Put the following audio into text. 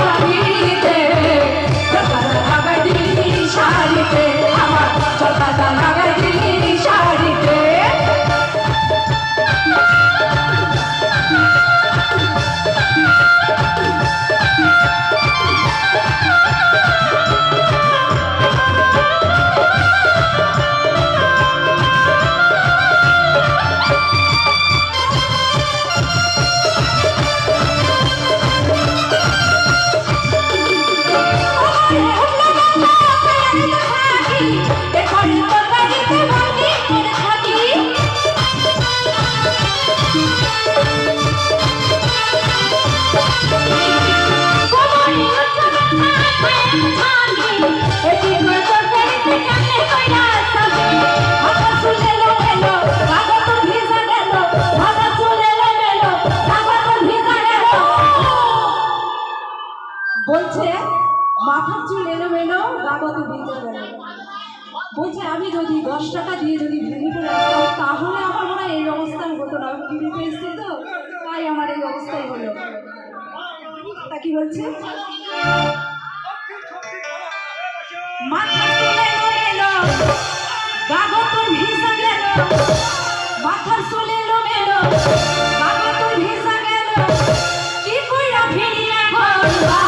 শাড়িতে চকাটা লাগাই দিলি শাড়িতে আমার চকাটা লাগাই দিলি শাড়িতে বলছে মাথার চুল এলোমেলো বাবা তো ভিজে গেল বলছে আমি যদি 10 টাকা দিয়ে যদি ভেঙে করে আসতাম তাহলে আমার মনে হয় এই অবস্থান হতো না আমি কিনে এসেছি তো তাই আমার এই অবস্থাই হলো তা কি বলছে মাথার চুল এলোমেলো বাবা তো ভিজে গেল মাথার চুল এলোমেলো বাবা তো ভিজে গেল কি কইরা ফিরি এখন